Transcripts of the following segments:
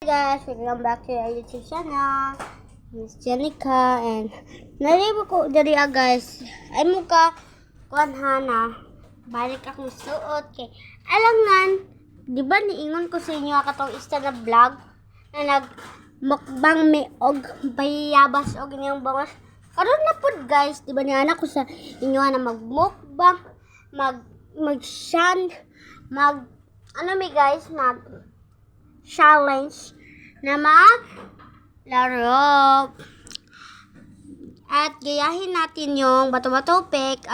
guys, welcome back to our YouTube channel. Miss Jenica and naribo ko diri guys. Ay mo ka kuanhana. Balik akong suot kay alangan, di ba niingon ko sa inyo katong isa na vlog na nagmukbang me og bayabas og inyong bangos. Karon na pud guys, di ba ni anak ko sa inyo na magmukbang, mag-shand, challenge na maglaro. At gayahin natin yung bato-bato pick.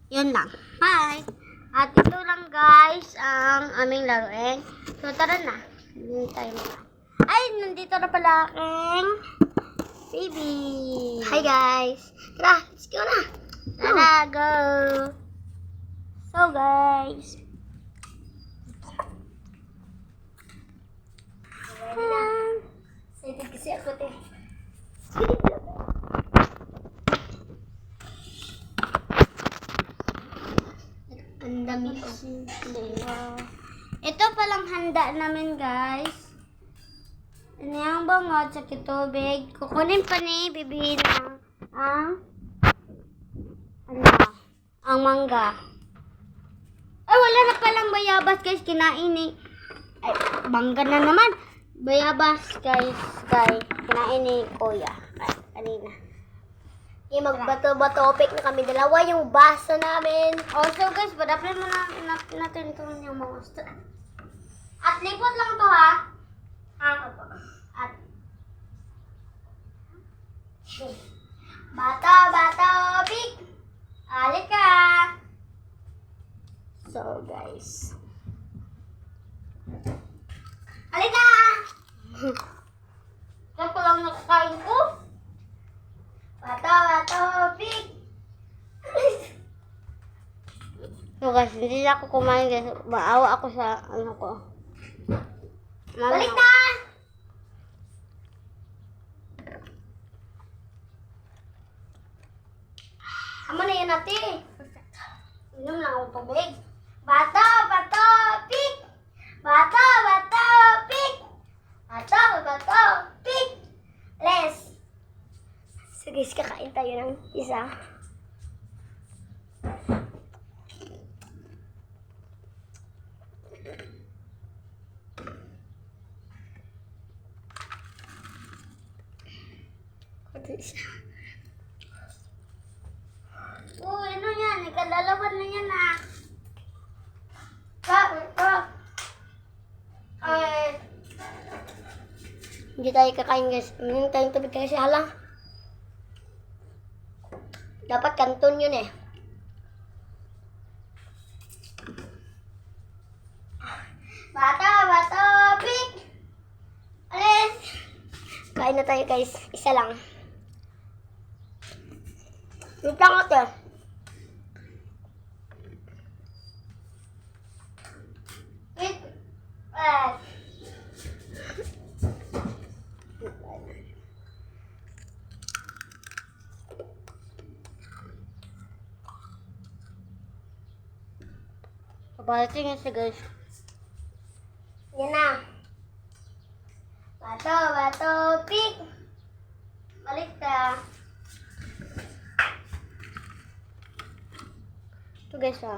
Yun lang. Bye! At ito lang guys ang aming laruin. So tara na. Nandito na pala aking baby. Hi guys! Tara, let's go na! Tara, go! So guys, excited kasi ako te. Ang dami ko. Ito palang handa namin guys. Ano yung bangod sa kitubig. Kukunin pa ni bibihin ang mangga. Ay, wala na palang bayabas guys. Kinain ni. Ay, mangga na naman. Bayabas guys. Kinain ni kuya. Ay, kanina. Okay, magbato-bato-pick na kami dalawa. Yung baso namin. Also guys, badapin mo natin ito yung mga gusto. At lipot lang to ha. At bato-bato-pick. Alik ka. So guys. Halika! Ito pa lang nakakain ko. Bato, pick! So guys, hindi na ako kumain guys. Maawa ako sa ano ko. Balik na! Amo na yan natin. Inom lang ako tubig. Bato, pick! Bato, pick! Bato, pick! Les! So guys, kakain tayo ng isa. Ito isa. Ano yan? Ikadalawan na yan ah. Hindi tayo kakain guys. Minum tayong tubig kasi halang. Dapat kanton yun eh. Bato, pick! Alis! Kain na tayo guys. Isa lang. Wait lang ito. Wait. Pabalitin yun siya guys. Yan na. Bato, pick. Balik ka. Ito guys ah.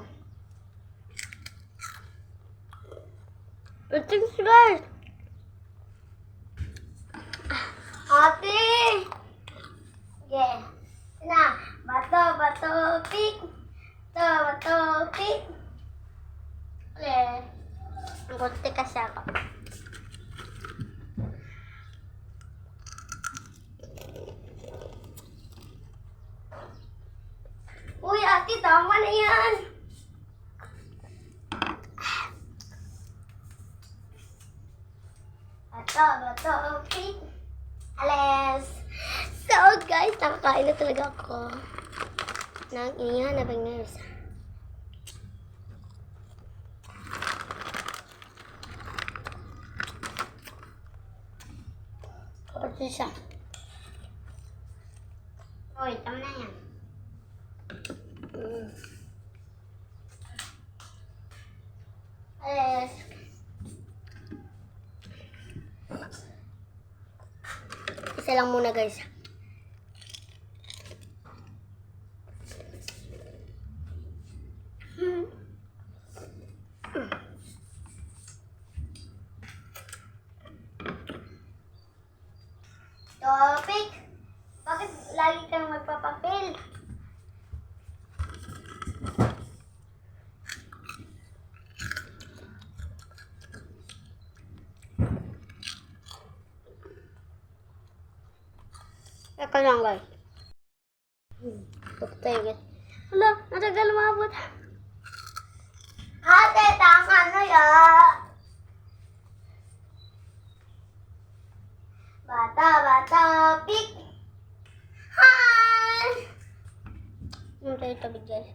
Balitin siya guys. Ate. Okay. Yan na. Bato, pick. Bato, pick. Ang kunti kasi ako. Uy, ate, tama na yan. Bato, pick. Alis. So, guys, nakakain na talaga ako. Nang inihan na bang nurse. Kapag siya. Uy, tama na yan. Alis. Isa lang muna guys. Topic. Bakit lagi kang magpapapil? Eka lang guys. Patay guys. Hala, natagal umabot. Ate, tama na yan. Bata, pick. Hi! Yung tayo tabi guys.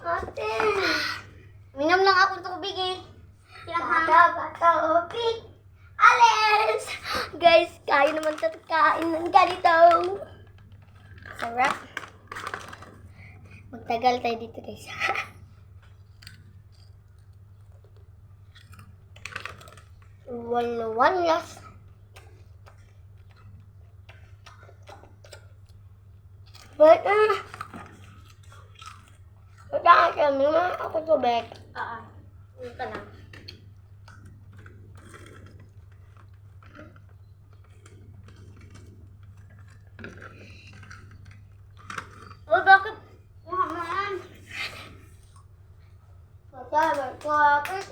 Ate. Minom lang ako tubig eh. Bata, pick. Alis! Guys, kain naman sa kain ng ganito. Sarap. Magtagal tayo dito guys. One last. But, wala ka naman ako tubig. Yun ka lang. Oh, bakit? Maman. Bakit?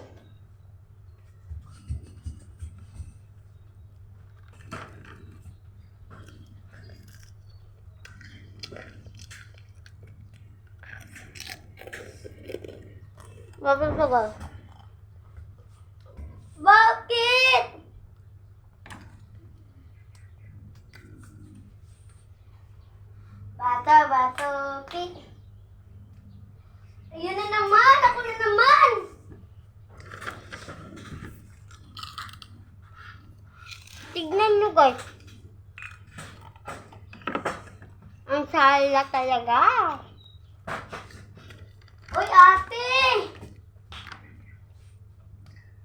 Bakit ka ba? Bakit? Bata, pick. Ayun na naman! Ako na naman! Tignan nyo guys. Ang sala talaga. Uy, ate!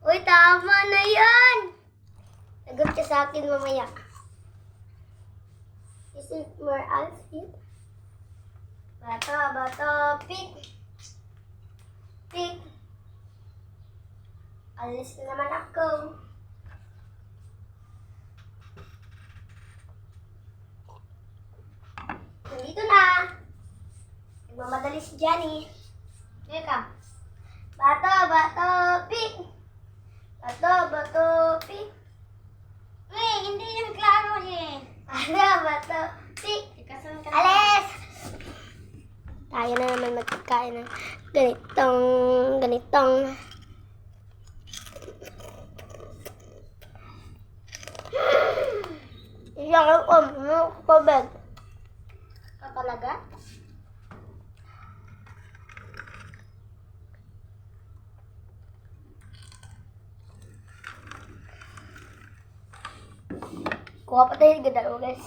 Uy, tama na yan! Lagot ka sa akin mamaya. Is it more outfit? Bata, pick. Pick. Alis na naman ako. Nandito na. Nagmamadali si Johnny. Teka. Bata, pick. Bata, pick. Eh, hindi yung klaro eh. Bata, pick. Alis! Tayo na naman magkakain ng ganitong. Iyak ko, kabag. Kapalaga? Kuha pa tayo gadalo guys.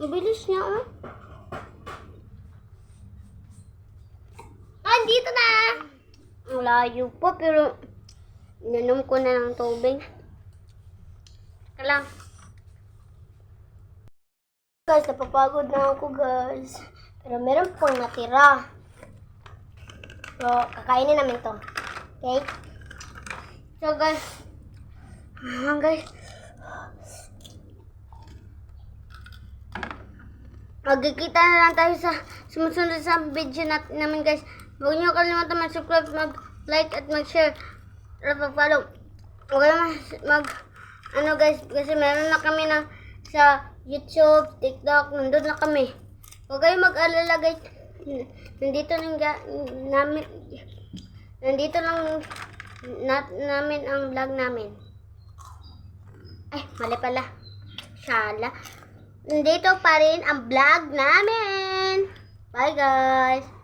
Mabilis niya, oh. Dito na! Ang layo po, pero nanom ko na ng tubig. Teka lang. Guys, napapagod na ako, guys. Pero meron pong natira. So, kakainin namin to. Okay? So, guys. Magkikita na lang tayo sa sumusunod sa video namin guys. Huwag niyo kalimutan mag-subscribe, mag-like at mag-share. At mag-follow. Huwag kayo guys, kasi meron na kami sa YouTube, TikTok, nandun na kami. Huwag kayo mag-alala guys. Nandito lang namin ang vlog namin. Ay, mali pala. Shala. Nandito pa rin ang vlog namin. Bye guys!